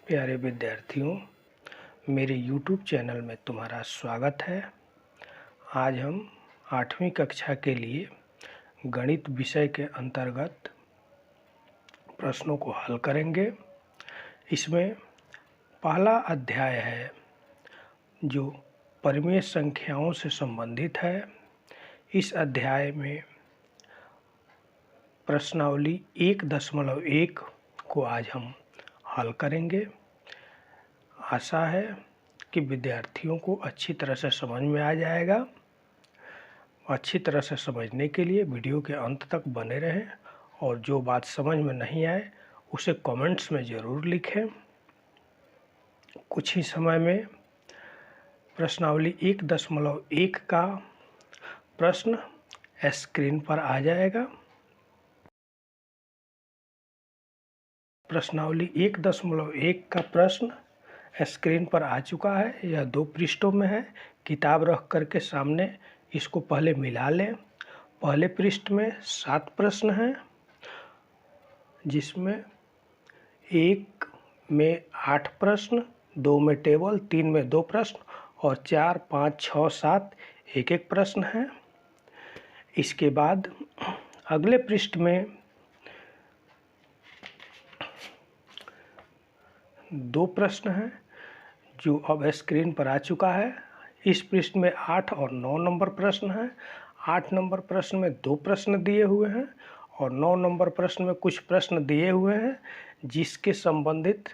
प्यारे विद्यार्थियों, मेरे YouTube चैनल में तुम्हारा स्वागत है। आज हम 8वीं कक्षा के लिए गणित विषय के अंतर्गत प्रश्नों को हल करेंगे। इसमें पहला अध्याय है जो परिमेय संख्याओं से संबंधित है। इस अध्याय में प्रश्नावली 1.1 को आज हम हल करेंगे। आशा है कि विद्यार्थियों को अच्छी तरह से समझ में आ जाएगा। अच्छी तरह से समझने के लिए वीडियो के अंत तक बने रहें और जो बात समझ में नहीं आए उसे कमेंट्स में ज़रूर लिखें। कुछ ही समय में प्रश्नावली 1.1 का प्रश्न स्क्रीन पर आ जाएगा। प्रश्नावली 1.1 का प्रश्न स्क्रीन पर आ चुका है। यह 2 पृष्ठों में है। किताब रख करके सामने इसको पहले मिला लें। पहले पृष्ठ में 7 प्रश्न हैं, जिसमें 1 में 8 प्रश्न, 2 में टेबल, 3 में 2 प्रश्न और 4, 5, 6, 7 एक प्रश्न है। इसके बाद अगले पृष्ठ में 2 प्रश्न हैं जो अब स्क्रीन पर आ चुका है। इस पृष्ठ में 8 और 9 नंबर प्रश्न हैं। 8 नंबर प्रश्न में 2 प्रश्न दिए हुए हैं और 9 नंबर प्रश्न में कुछ प्रश्न दिए हुए हैं जिसके संबंधित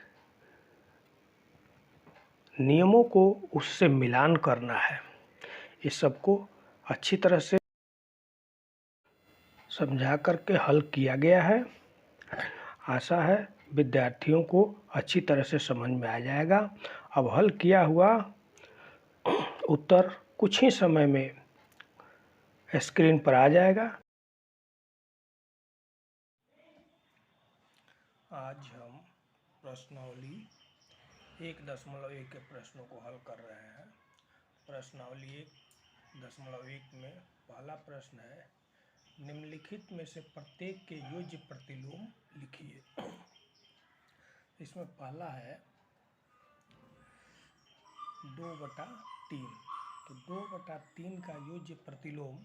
नियमों को उससे मिलान करना है। इस सबको अच्छी तरह से समझा करके हल किया गया है। आशा है विद्यार्थियों को अच्छी तरह से समझ में आ जाएगा। अब हल किया हुआ उत्तर कुछ ही समय में स्क्रीन पर आ जाएगा। आज हम प्रश्नावली 1.1 के प्रश्नों को हल कर रहे हैं। प्रश्नावली 1.1 में पहला प्रश्न है, निम्नलिखित में से प्रत्येक के योज्य प्रतिलोम लिखिए। इसमें पहला है 2/3। तो 2/3 का योज्य प्रतिलोम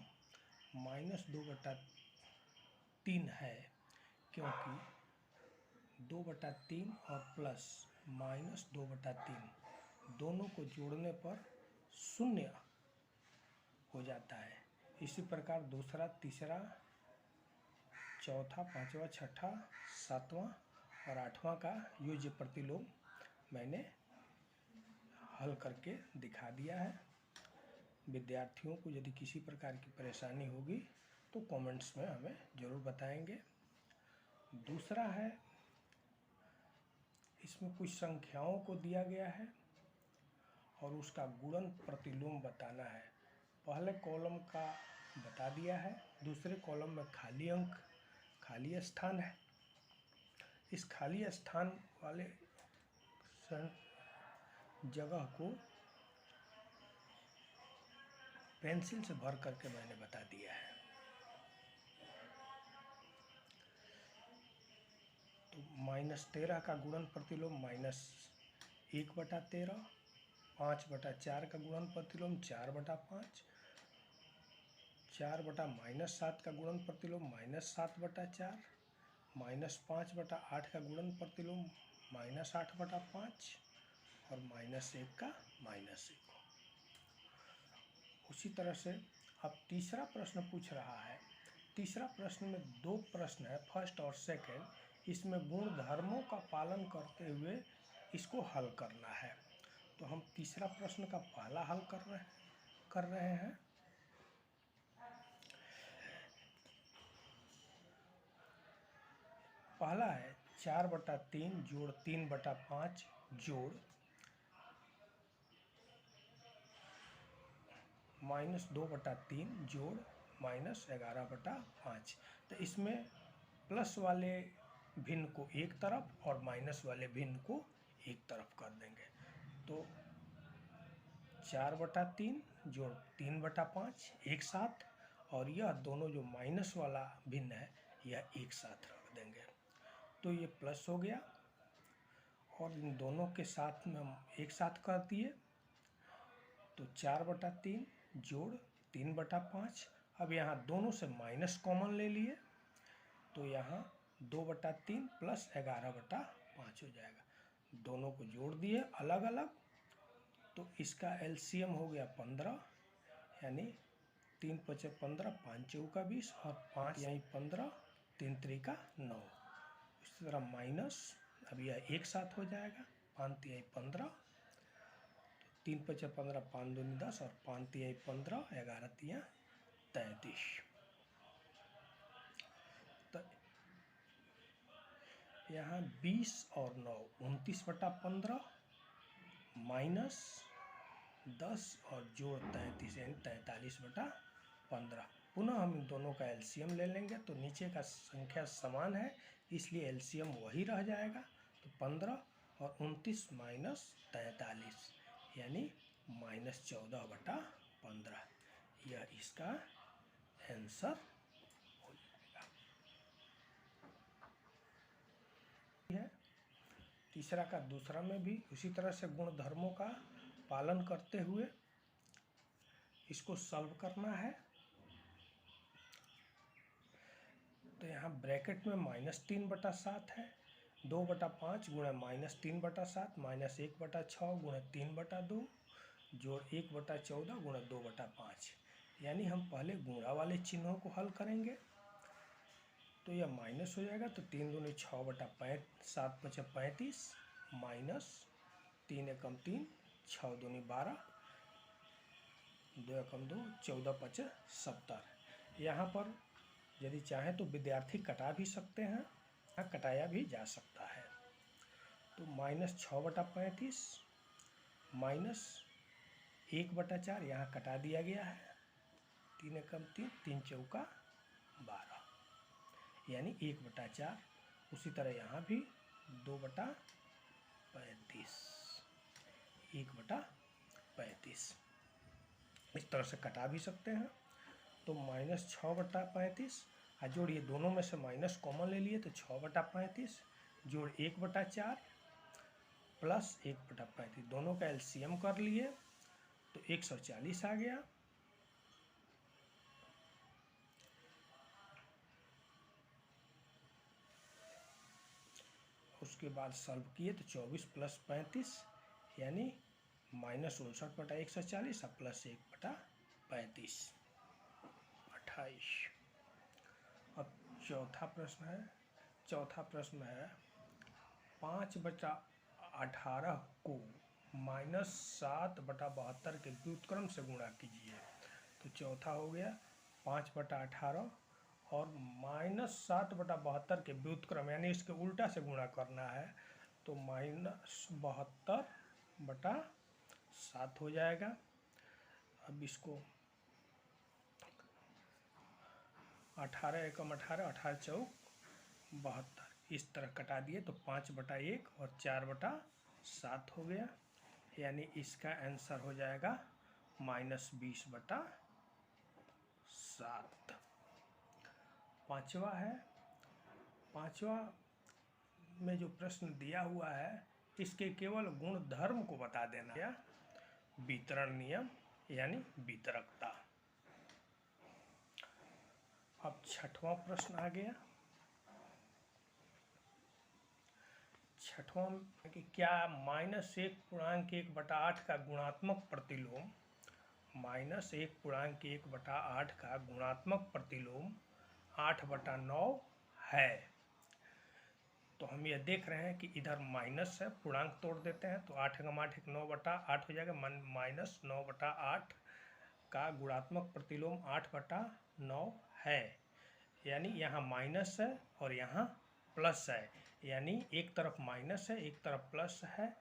-2/3 है, क्योंकि 2/3 और प्लस -2/3 दोनों को जोड़ने पर 0 हो जाता है। इसी प्रकार दूसरा, तीसरा, चौथा, पांचवा, छठा, सातवां और आठवां का योज्य प्रतिलोम मैंने हल करके दिखा दिया है। विद्यार्थियों को यदि किसी प्रकार की परेशानी होगी तो कमेंट्स में हमें ज़रूर बताएंगे। दूसरा है, इसमें कुछ संख्याओं को दिया गया है और उसका गुणन प्रतिलोम बताना है। पहले कॉलम का बता दिया है, दूसरे कॉलम में खाली अंक, खाली स्थान है। इस खाली स्थान वाले जगह को पेंसिल से भर करके मैंने बता दिया है। तो -13 का गुणन प्रतिलोम -1/13, 5/4 का गुणन प्रतिलोम 4/5, 4/-7 का गुणन प्रतिलोम -7/4, -5/8 का गुणन प्रतिलोम -8/5 और -1 का -1। उसी तरह से अब तीसरा प्रश्न पूछ रहा है। तीसरा प्रश्न में 2 प्रश्न है, फर्स्ट और सेकंड। इसमें गुणधर्मों का पालन करते हुए इसको हल करना है। तो हम तीसरा प्रश्न का पहला हल कर रहे हैं। पहला है 4/3 जोड़ 3/5 जोड़ -2/3 जोड़ -11/5। तो इसमें प्लस वाले भिन्न को एक तरफ और माइनस वाले भिन्न को एक तरफ कर देंगे। तो 4/3 जोड़ 3/5 एक साथ, और यह दोनों जो माइनस वाला भिन्न है यह एक साथ रख देंगे। तो ये प्लस हो गया और इन दोनों के साथ में हम एक साथ कर दिए तो 4/3 जोड़ 3/5। अब यहाँ दोनों से माइनस कॉमन ले लिए तो यहाँ 2/3 प्लस 11/5 हो जाएगा। दोनों को जोड़ दिए अलग अलग तो इसका एलसीएम हो गया 15, यानी 3 × 5 = 15, 5 × 4 = 20 और 5 यहीं 15, 3 × 3 = 9। इसी तरह माइनस, अब यह एक साथ हो जाएगा, 5 × 3 = 15, 3 × 5 = 15, 5 × 2 = 10 और 5 × 3 = 15, 11 × 3 = 33। तो यहाँ 20 और 9 29/15 माइनस 10 और जोड़ 33 यानी 43/15। पुनः हम इन दोनों का एलसीएम ले लेंगे तो नीचे का संख्या समान है इसलिए एलसीएम वही रह जाएगा। तो 15 और 29 माइनस 43 यानी -14/15। यह इसका आंसर हो जाएगा। है तीसरा का दूसरा में भी उसी तरह से गुण धर्मों का पालन करते हुए इसको सॉल्व करना है। तो यहाँ ब्रैकेट में -3/7 है, 2/5 गुणा -3/7 -1/6 गुणा 3/2 जोड़ 1/14 गुणा 2/5। यानी हम पहले गुणा वाले चिन्हों को हल करेंगे तो यह माइनस हो जाएगा। तो 3 दूनी 6/5 7 × 5 = 35 माइनस 3 × 1 = 3 6 दूनी 12 2 × 1 = 2 14 × 5 = 70। यहाँ पर यदि चाहें तो विद्यार्थी कटा भी सकते हैं, यहाँ कटाया भी जा सकता है। तो -6/35 माइनस 1/4 यहाँ कटा दिया गया है, 3 × 1 = 3 3 × 4 = 12 यानी 1/4। उसी तरह यहाँ भी 2/35 1/35 इस तरह से कटा भी सकते हैं। तो -6/35 और जोड़िए दोनों में से माइनस कॉमन ले लिए तो 6/35 जोड़ 1/4 प्लस 1/35 दोनों का एलसीएम कर लिए तो 140 आ गया। उसके बाद सॉल्व किए तो 24 + 35 यानी -59/140 और प्लस 1/35 28। अब चौथा प्रश्न है 5/18 को -7/72 के व्युत्क्रम से गुणा कीजिए। तो चौथा हो गया 5/18 और -7/72 के व्युत्क्रम यानी इसके उल्टा से गुणा करना है तो -72/7 हो जाएगा। अब इसको 18 × 1 = 18 18 × 4 = 72 इस तरह कटा दिए तो 5/1 और 4/7 हो गया। यानी इसका आंसर हो जाएगा -20/7। पांचवा में जो प्रश्न दिया हुआ है इसके केवल गुण धर्म को बता देना या वितरण नियम यानी वितरकता। अब छठवां प्रश्न आ गया। छठवां कि क्या -1/1/8 का गुणात्मक प्रतिलोम -1/1/8 का गुणात्मक प्रतिलोम 8/9 है। तो हम यह देख रहे हैं कि इधर माइनस है, पूर्णांक तोड़ देते हैं तो 8 × 8 = 9/8 हो जाएगा। -9/8 का गुणात्मक प्रतिलोम 8/9 है। यानी यहाँ माइनस है और यहाँ प्लस है, यानी एक तरफ माइनस है एक तरफ प्लस है।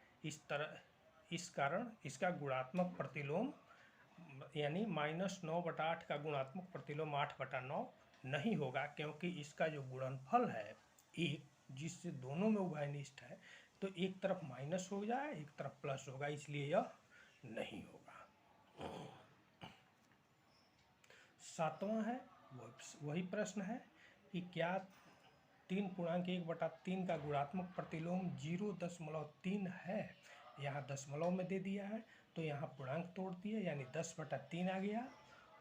इस कारण इसका गुणात्मक प्रतिलोम यानी -9/8 का गुणात्मक प्रतिलोम 8/9 नहीं होगा, क्योंकि इसका जो गुणनफल है एक जिससे दोनों में उभयनिष्ठ है तो एक तरफ माइनस हो जाए एक तरफ प्लस होगा, इसलिए यह नहीं होगा। सातवां है वही प्रश्न है कि क्या 3/1/3 का गुणात्मक प्रतिलोम 0.3 है। यहाँ दशमलव में दे दिया है तो यहाँ पूर्णांक तोड़ दिए यानी 10/3 आ गया,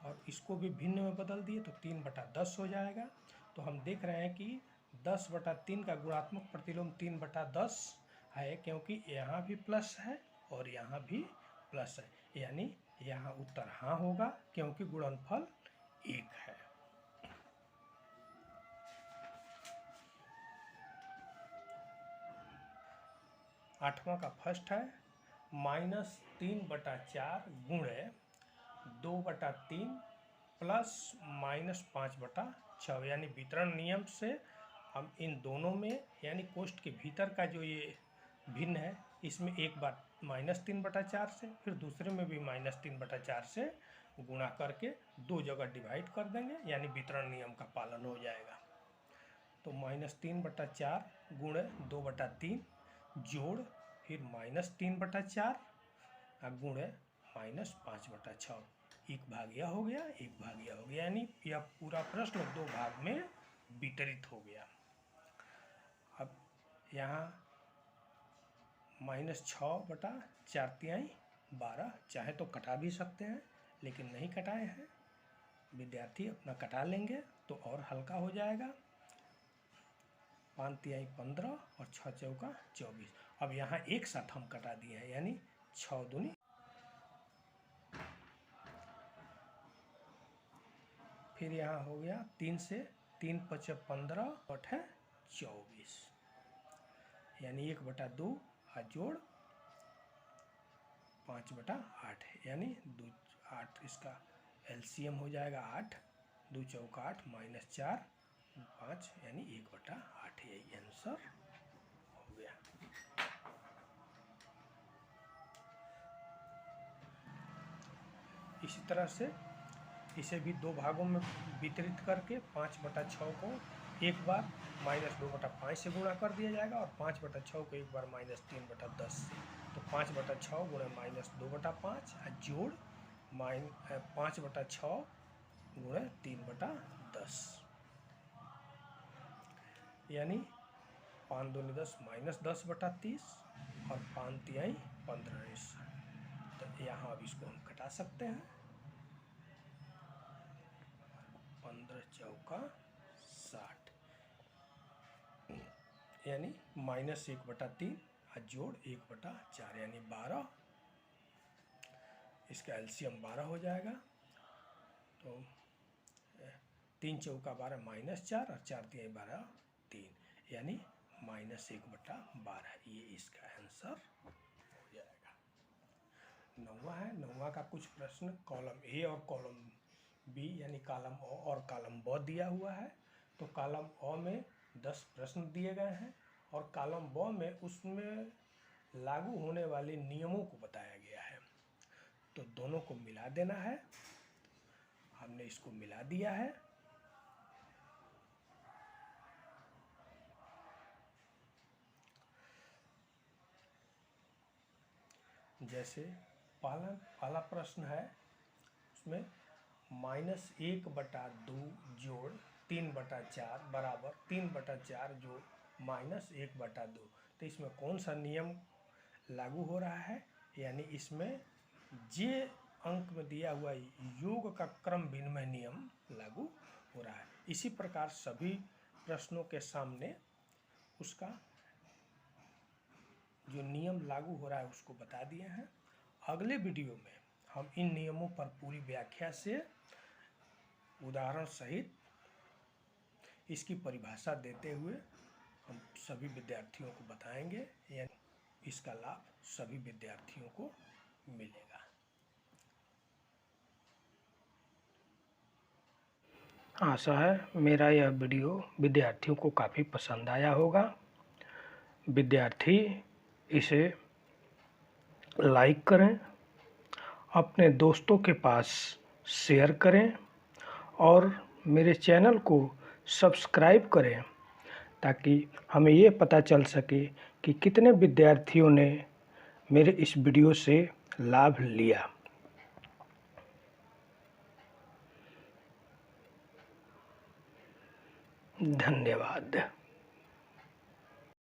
और इसको भी भिन्न में बदल दिए तो 3/10 हो जाएगा। तो हम देख रहे हैं कि 10/3 का गुणात्मक प्रतिलोम 3/10 है, क्योंकि यहाँ भी प्लस है और यहाँ भी प्लस है, यानी यहाँ उत्तर हाँ होगा क्योंकि गुणनफल 1 है। आठवां का फर्स्ट है -3/4 गुणे 2/3 प्लस -5/6, यानी वितरण नियम से हम इन दोनों में यानी कोष्ठ के भीतर का जो ये भिन्न है इसमें एक बार -3/4 से, फिर दूसरे में भी -3/4 से गुणा करके दो जगह डिवाइड कर देंगे, यानी वितरण नियम का पालन हो जाएगा। तो -3/4 गुणे 2/3 जोड़ फिर -3/4 गुणे -5/6, 1/6 हो गया, 1/6 हो गया, यानी यह पूरा प्रश्न 2 भाग में वितरित हो गया। अब यहाँ -6/4 चाहे तो कटा भी सकते हैं, लेकिन नहीं कटाए हैं, विद्यार्थी अपना कटा लेंगे तो और हल्का हो जाएगा। 5×3 15 और 6×4 24। अब यहाँ एक साथ हम कटा दिए हैं, यानी 6×2 फिर यहाँ हो गया 3 से 3×5 15 और 24, यानी 1/2 जोड़ 5/8, यानी 8, इसका एलसीएम हो जाएगा 8, 2×4 8 -4 5, यानी 1/8, यही आंसर हो गया। इसी तरह से इसे भी 2 भागों में वितरित करके 5/6 को एक बार -2/5 से गुणा कर दिया जाएगा और 5/6 को एक बार -3/10 से। तो 5/6 गुणे -2/5 जोड़ 5/6 गुणे 3/10, यानी 5×2 10 -10/30 और 5×3 15। तो यहाँ अब इसको हम कटा सकते हैं। 15×4 60, यानी -1/3 जोड़ 1/4, यानी 12, इसका एलसीएम 12 हो जाएगा। तो 3×4 12 -4 और 4×3 12 3, यानी -1/12, ये इसका आंसर हो जाएगा। 9वां है। 9वां का कुछ प्रश्न कॉलम ए और कॉलम बी यानी कॉलम अ और कॉलम ब दिया हुआ है। तो कॉलम अ में 10 प्रश्न दिए गए हैं और कॉलम ब में उसमें लागू होने वाले नियमों को बताया गया है। तो दोनों को मिला देना है, हमने इसको मिला दिया है। जैसे पहला प्रश्न है, उसमें -1/2 जोड़ 3/4 बराबर 3/4 जोड़ -1/2। तो इसमें कौन सा नियम लागू हो रहा है, यानी इसमें जे अंक में दिया हुआ योग का क्रम विनिमय नियम लागू हो रहा है। इसी प्रकार सभी प्रश्नों के सामने उसका जो नियम लागू हो रहा है उसको बता दिए हैं। अगले वीडियो में हम इन नियमों पर पूरी व्याख्या से उदाहरण सहित इसकी परिभाषा देते हुए हम सभी विद्यार्थियों को बताएंगे, यानी इसका लाभ सभी विद्यार्थियों को मिलेगा। आशा है मेरा यह वीडियो विद्यार्थियों को काफ़ी पसंद आया होगा। विद्यार्थी इसे लाइक करें, अपने दोस्तों के पास शेयर करें और मेरे चैनल को सब्सक्राइब करें, ताकि हमें ये पता चल सके कि कितने विद्यार्थियों ने मेरे इस वीडियो से लाभ लिया। धन्यवाद।